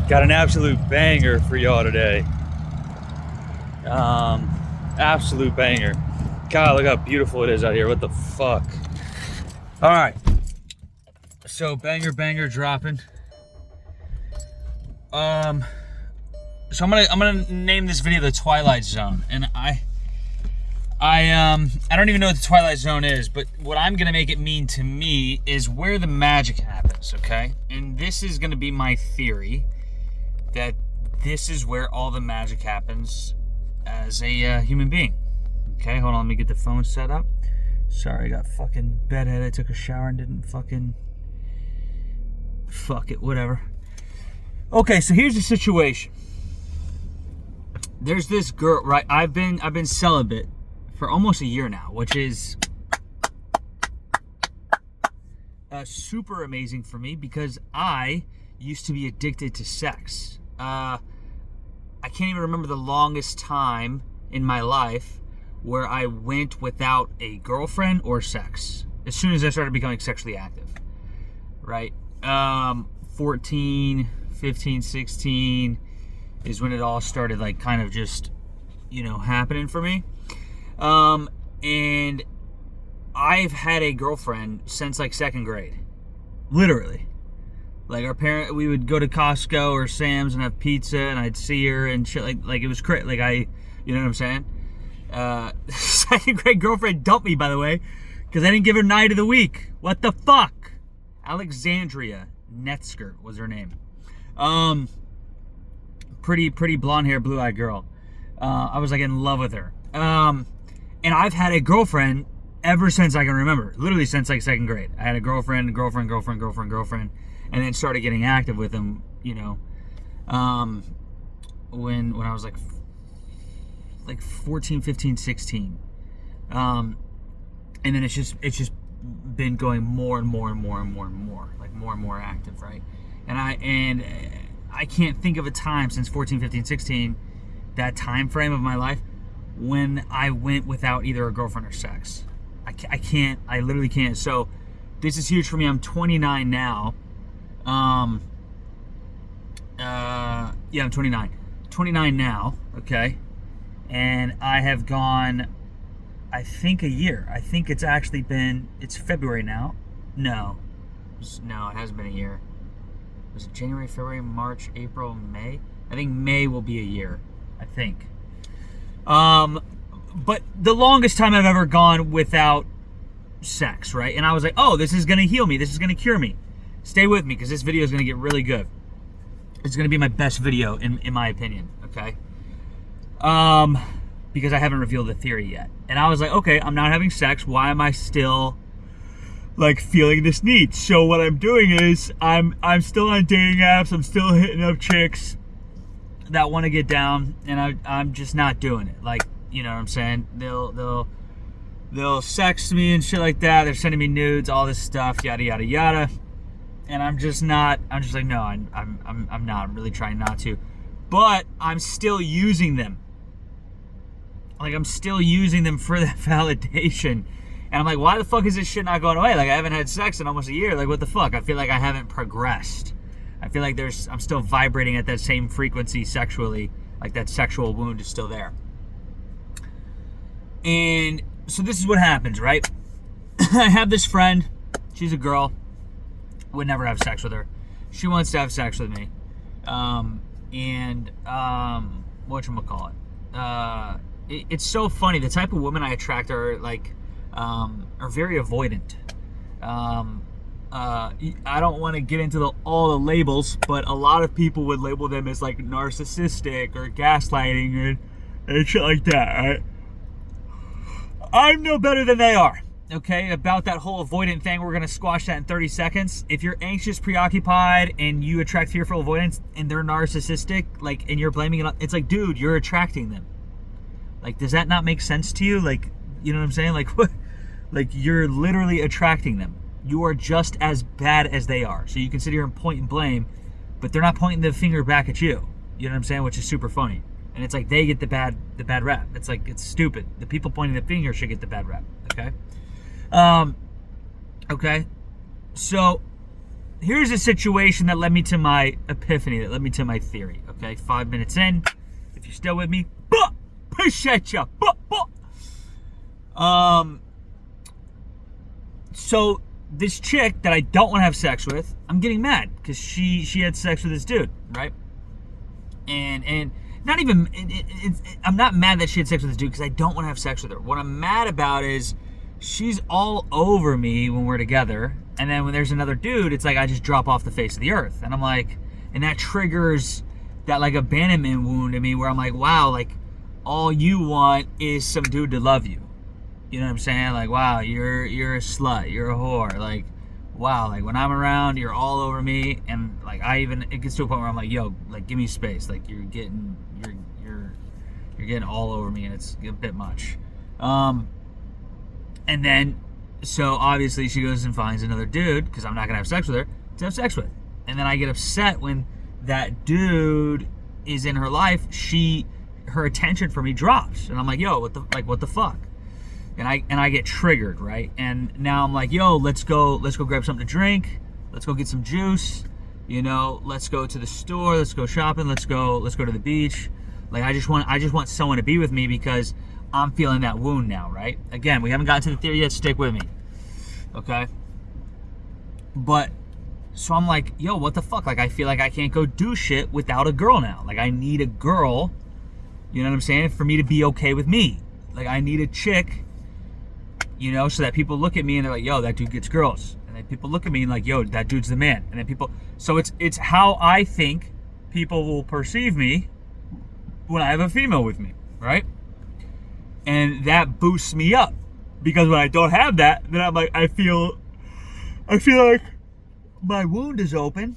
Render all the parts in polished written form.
Got an absolute banger for y'all today. Absolute banger. God, look how beautiful it is out here. What the fuck? All right. So banger dropping. So I'm gonna name this video the Twilight Zone, and I don't even know what the Twilight Zone is, but what I'm gonna make it mean to me is where the magic happens. Okay, and this is gonna be my theory that this is where all the magic happens as a human being. Okay, hold on, let me get the phone set up. Sorry, I got fucking bedhead. I took a shower and didn't fucking... Fuck it, whatever. Okay, so here's the situation. There's this girl, right? I've been celibate for almost a year now, which is super amazing for me because I used to be addicted to sex. I can't even remember the longest time in my life where I went without a girlfriend or sex. As soon as I started becoming sexually active, right? 14, 15, 16 is when it all started, like, kind of just, happening for me. And I've had a girlfriend since, like, second grade. Literally. Like, we would go to Costco or Sam's and have pizza, and I'd see her and shit. Like it was crazy. Like, you know what I'm saying? Second grade girlfriend dumped me, by the way, because I didn't give her night of the week. What the fuck? Alexandria Netskirt was her name. Pretty blonde hair, blue eyed girl. I was like in love with her. And I've had a girlfriend ever since I can remember. Literally since like second grade. I had a girlfriend, and then started getting active with them, when I was like 14, 15, 16. And then it's just been going more and more, like more and more active, right? And I can't think of a time since 14, 15, 16, that time frame of my life, when I went without either a girlfriend or sex. I literally can't. So this is huge for me. I'm 29 now. I'm 29. 29 now, okay? And I have gone, I think, a year. I think it's February now. No, it hasn't been a year. Was it January, February, March, April, May? I think May will be a year, I think. But the longest time I've ever gone without sex, right? And I was like, oh, this is going to heal me. This is going to cure me. Stay with me, because this video is going to get really good. It's going to be my best video, in my opinion, okay? Because I haven't revealed the theory yet. And I was like, okay, I'm not having sex. Why am I still, like, feeling this need? So what I'm doing is I'm still on dating apps. I'm still hitting up chicks that want to get down, and I'm just not doing it. Like, you know what I'm saying? They'll sext me and shit like that. They're sending me nudes, all this stuff, yada yada yada. And I'm just like, no, I'm not. I'm really trying not to. But I'm still using them. Like, I'm still using them for that validation. And I'm like, why the fuck is this shit not going away? Like, I haven't had sex in almost a year. Like, what the fuck? I feel like I haven't progressed. I feel like I'm still vibrating at that same frequency sexually. Like, that sexual wound is still there. And so this is what happens, right? I have this friend. She's a girl. Would never have sex with her. She wants to have sex with me. Whatchamacallit? It's so funny. The type of women I attract are like, are very avoidant. I don't want to get into all the labels, but a lot of people would label them as like narcissistic or gaslighting and shit like that, right? I'm no better than they are. Okay, about that whole avoidant thing, we're going to squash that in 30 seconds. If you're anxious, preoccupied, and you attract fearful avoidance, and they're narcissistic, like, and you're blaming it on, it's like, dude, you're attracting them. Like, does that not make sense to you? Like, you know what I'm saying? Like, what? Like, you're literally attracting them. You are just as bad as they are. So you can sit here and point and blame, but they're not pointing the finger back at you. You know what I'm saying? Which is super funny. And it's like they get the bad rap. It's like, it's stupid. The people pointing the finger should get the bad rap. Okay? Okay. So here's a situation that led me to my epiphany, that led me to my theory. Okay, 5 minutes in. If you're still with me, appreciate you. So this chick that I don't want to have sex with, I'm getting mad because she had sex with this dude, right? And not even, I'm not mad that she had sex with this dude because I don't want to have sex with her. What I'm mad about is she's all over me when we're together, and then when there's another dude, it's like I just drop off the face of the earth. And I'm like, and that triggers that like abandonment wound in me where I'm like, wow, like all you want is some dude to love you. You know what I'm saying? Like, wow, you're a slut, you're a whore. Like, wow, like when I'm around, you're all over me, and like it gets to a point where I'm like, yo, like give me space. Like you're getting all over me, and it's a bit much. And then, so obviously she goes and finds another dude because I'm not gonna have sex with her to have sex with, and then I get upset when that dude is in her life. Her attention for me drops, and I'm like, yo, what the fuck? And I get triggered, right? And now I'm like, yo, let's go grab something to drink. Let's go get some juice. You know, let's go to the store. Let's go shopping. Let's go to the beach. Like I just want someone to be with me because I'm feeling that wound now, right? Again, we haven't gotten to the theory yet. Stick with me, okay? But so I'm like, yo, what the fuck? Like I feel like I can't go do shit without a girl now. Like I need a girl. You know what I'm saying? For me to be okay with me. Like I need a chick. You know, so that people look at me and they're like, yo, that dude gets girls. And then people look at me and like, yo, that dude's the man. And then so it's how I think people will perceive me when I have a female with me, right? And that boosts me up. Because when I don't have that, then I'm like, I feel like my wound is open.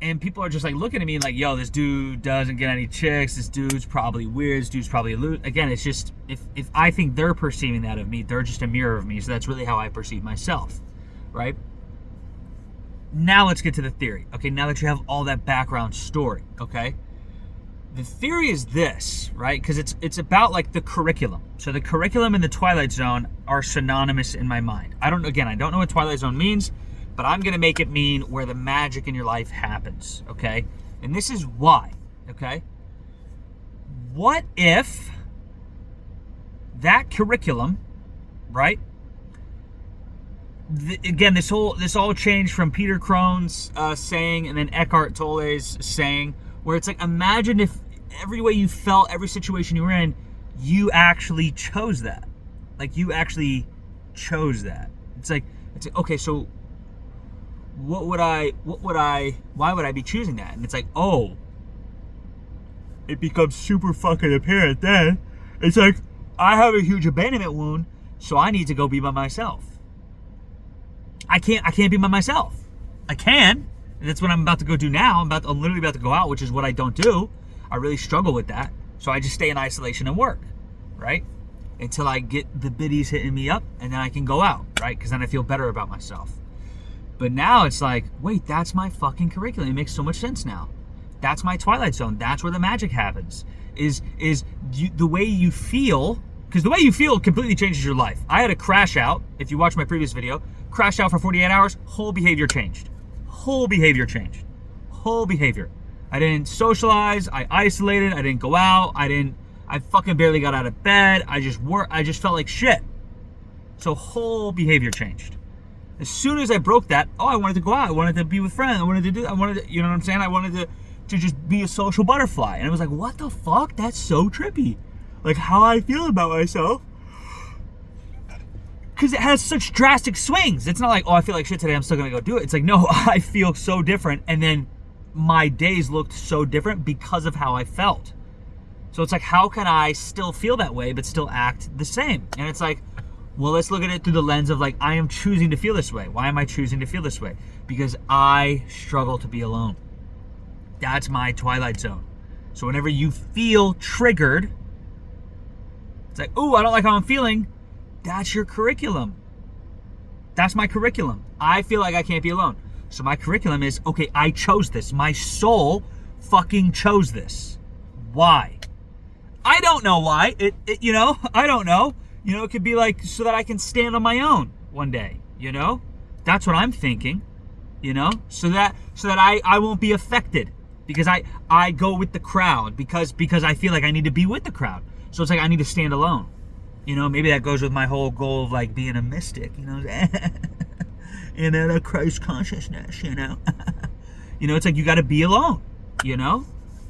And people are just like looking at me like, yo, this dude doesn't get any chicks. This dude's probably weird. This dude's probably a loot. Again, it's just, if I think they're perceiving that of me, they're just a mirror of me. So that's really how I perceive myself, right? Now let's get to the theory. Okay, now that you have all that background story, okay? The theory is this, right? Because it's about like the curriculum. So the curriculum and the Twilight Zone are synonymous in my mind. I don't know what Twilight Zone means, but I'm going to make it mean where the magic in your life happens, okay? And this is why, okay? What if that curriculum, right? Again, this all changed from Peter Crone's saying and then Eckhart Tolle's saying, where it's like, imagine if every way you felt, every situation you were in, you actually chose that. Like, you actually chose that. It's like okay, so why would I be choosing that? And it's like, oh, it becomes super fucking apparent then. It's like, I have a huge abandonment wound, so I need to go be by myself. I can't be by myself. I can, and that's what I'm about to go do now. I'm literally about to go out, which is what I don't do. I really struggle with that. So I just stay in isolation and work, right? Until I get the biddies hitting me up, and then I can go out, right? Because then I feel better about myself. But now it's like, wait, that's my fucking curriculum. It makes so much sense now. That's my Twilight Zone. That's where the magic happens. The way you feel, because the way you feel completely changes your life. I had a crash out. If you watch my previous video, crash out for 48 hours, whole behavior changed. Whole behavior. I didn't socialize. I isolated. I didn't go out. I fucking barely got out of bed. I just felt like shit. So whole behavior changed. As soon as I broke that, I wanted to go out. I wanted to be with friends. You know what I'm saying? I wanted to just be a social butterfly. And it was like, what the fuck? That's so trippy. Like, how I feel about myself. Because it has such drastic swings. It's not like, I feel like shit today, I'm still going to go do it. It's like, no, I feel so different. And then my days looked so different because of how I felt. So it's like, how can I still feel that way but still act the same? And it's like, well, let's look at it through the lens of like, I am choosing to feel this way. Why am I choosing to feel this way? Because I struggle to be alone. That's my Twilight Zone. So whenever you feel triggered, it's like, I don't like how I'm feeling. That's your curriculum. That's my curriculum. I feel like I can't be alone. So my curriculum is, okay, I chose this. My soul fucking chose this. Why? I don't know why. I don't know. It could be like so that I can stand on my own one day, That's what I'm thinking. you know, so that I won't be affected, because I go with the crowd because I feel like I need to be with the crowd. So it's like I need to stand alone. You know, maybe that goes with my whole goal of like being a mystic, you know, in a Christ consciousness, you know. You know, it's like you got to be alone, you know.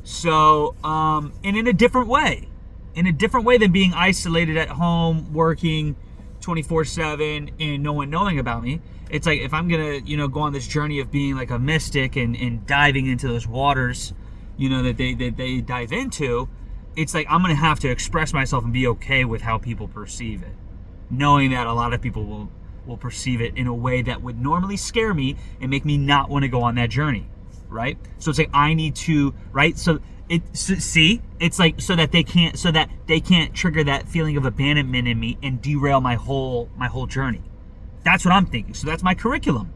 So, and in a different way than being isolated at home, working 24/7 and no one knowing about me. It's like if I'm gonna, you know, go on this journey of being like a mystic and diving into those waters, you know, that they dive into, it's like I'm gonna have to express myself and be okay with how people perceive it, knowing that a lot of people will perceive it in a way that would normally scare me and make me not want to go on that journey, right? So it's like I need to, right? So it's like so that they can't trigger that feeling of abandonment in me and derail my whole journey. That's what I'm thinking. So that's my curriculum,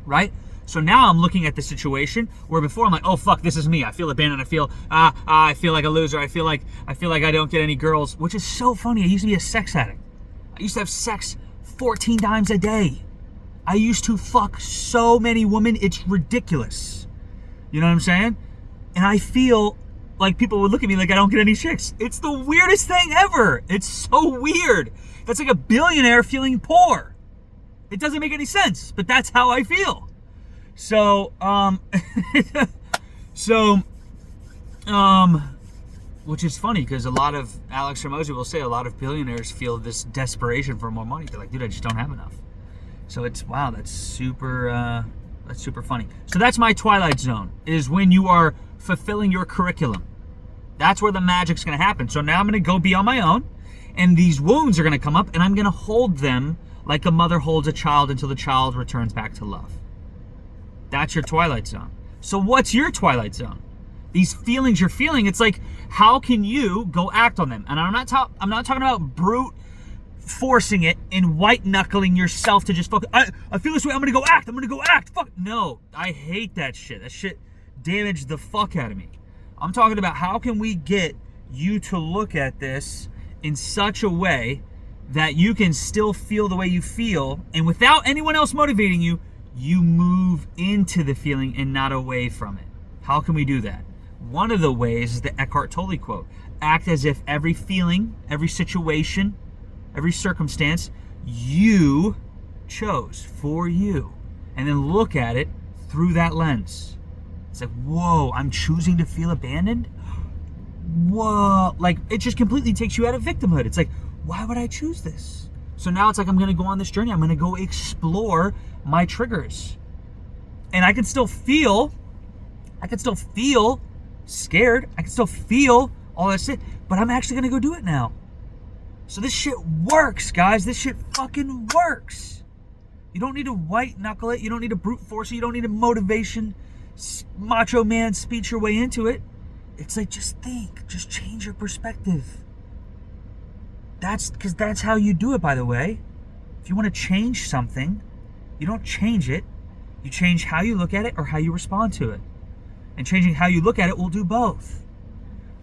right? So now I'm looking at the situation where before I'm like, oh fuck, this is me. I feel abandoned. I feel like a loser. I feel like I don't get any girls, which is so funny. I used to be a sex addict. I used to have sex 14 times a day. I used to fuck so many women. It's ridiculous. You know what I'm saying? And I feel like people would look at me like I don't get any chicks. It's the weirdest thing ever. It's so weird. That's like a billionaire feeling poor. It doesn't make any sense, but that's how I feel. So, which is funny because a lot of, Alex Hormozi will say, a lot of billionaires feel this desperation for more money. They're like, dude, I just don't have enough. So it's, wow, that's super funny. So that's my Twilight Zone, is when you are fulfilling your curriculum. That's where the magic's going to happen. So now I'm going to go be on my own, and these wounds are going to come up, and I'm going to hold them like a mother holds a child until the child returns back to love. That's your Twilight Zone. So what's your Twilight Zone? These feelings you're feeling, it's like, how can you go act on them? And I'm not talking about brute forcing it and white knuckling yourself to just fuck. I feel this way. I'm gonna go act. Fuck no. I hate that shit. That shit damaged the fuck out of me. I'm talking about how can we get you to look at this in such a way that you can still feel the way you feel, and without anyone else motivating you, you move into the feeling and not away from it. How can we do that? One of the ways is the Eckhart Tolle quote: act as if every feeling, every situation, every circumstance you chose for you, and then look at it through that lens. It's like, whoa, I'm choosing to feel abandoned? Whoa, like it just completely takes you out of victimhood. It's like, why would I choose this? So now it's like I'm gonna go on this journey. I'm gonna go explore my triggers. And I can still feel scared. I can still feel all that shit, but I'm actually gonna go do it now. So this shit works, guys. This shit fucking works. You don't need to white knuckle it. You don't need to brute force it. You don't need a motivation, macho man speech your way into it. It's like, just think, just change your perspective. That's how you do it, by the way. If you want to change something, you don't change it. You change how you look at it or how you respond to it. And changing how you look at it will do both.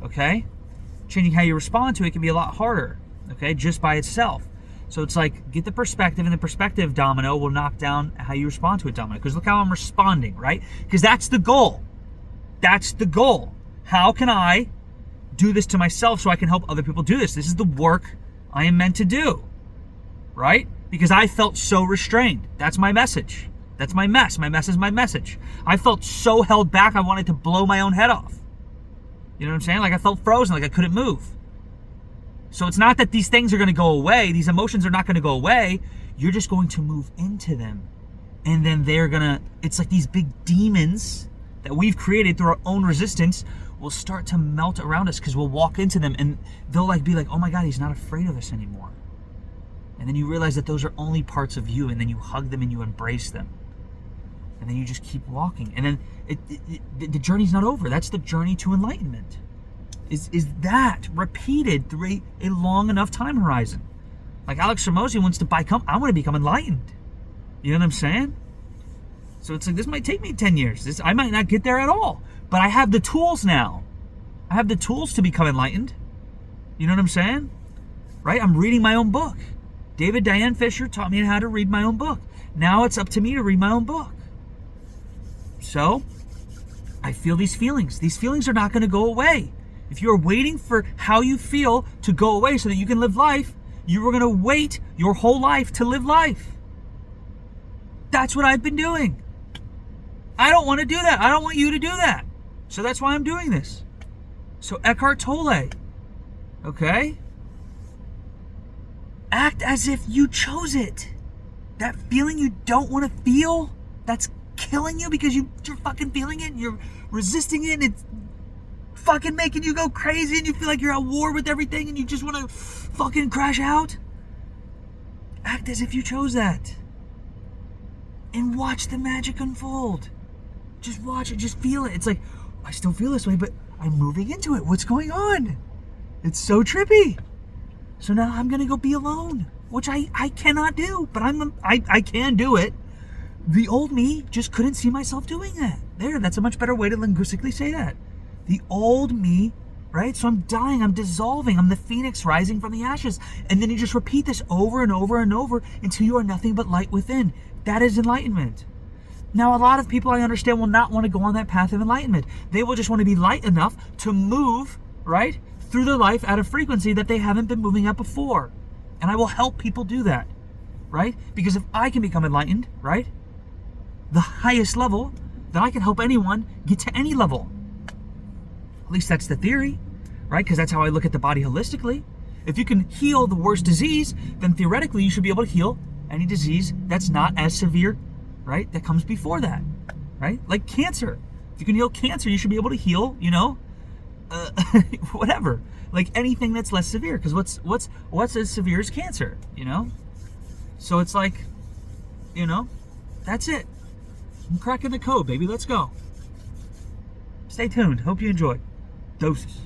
Okay? Changing how you respond to it can be a lot harder. Okay? Just by itself. So it's like, get the perspective, and the perspective domino will knock down how you respond to it domino. Because look how I'm responding, right? Because that's the goal. That's the goal. How can I do this to myself so I can help other people do this? This is the work I am meant to do, right? Because I felt so restrained. That's my message. That's my mess. My mess is my message. I felt so held back, I wanted to blow my own head off. You know what I'm saying? Like I felt frozen, like I couldn't move. So it's not that these things are going to go away. These emotions are not going to go away. You're just going to move into them. And then they're going to, it's like these big demons that we've created through our own resistance will start to melt around us, because we'll walk into them and they'll like be like, oh my God, he's not afraid of us anymore. And then you realize that those are only parts of you, and then you hug them and you embrace them. And then you just keep walking. And then the journey's not over. That's the journey to enlightenment. Is that repeated through a long enough time horizon. Like Alex Hormozi wants to I want to become enlightened. You know what I'm saying? So it's like, this might take me 10 years. I might not get there at all. But I have the tools now. I have the tools to become enlightened. You know what I'm saying? Right? I'm reading my own book. David Diane Fisher taught me how to read my own book. Now it's up to me to read my own book. So I feel these feelings. These feelings are not going to go away. If you're waiting for how you feel to go away so that you can live life, you are going to wait your whole life to live life. That's what I've been doing. I don't want to do that. I don't want you to do that. So that's why I'm doing this. So Eckhart Tolle, okay? Act as if you chose it. That feeling you don't want to feel, that's killing you because you're fucking feeling it and you're resisting it and it's fucking making you go crazy and you feel like you're at war with everything and you just want to fucking crash out. Act as if you chose that. And watch the magic unfold. Just watch it, just feel it. It's like, I still feel this way, but I'm moving into it. What's going on? It's so trippy. So now I'm going to go be alone, which I cannot do, but I can do it. The old me just couldn't see myself doing that. That's a much better way to linguistically say that. The old me, right? So I'm dying, I'm dissolving, I'm the phoenix rising from the ashes. And then you just repeat this over and over and over until you are nothing but light within. That is enlightenment. Now, a lot of people, I understand, will not want to go on that path of enlightenment. They will just want to be light enough to move, right, through their life at a frequency that they haven't been moving at before. And I will help people do that, right? Because if I can become enlightened, right, the highest level, then I can help anyone get to any level. At least that's the theory, right? Because that's how I look at the body holistically. If you can heal the worst disease, then theoretically you should be able to heal any disease that's not as severe, right? That comes before that, right? Like cancer. If you can heal cancer, you should be able to heal, whatever. Like anything that's less severe. Because what's as severe as cancer, So it's like, that's it. I'm cracking the code, baby. Let's go. Stay tuned. Hope you enjoy. Doses.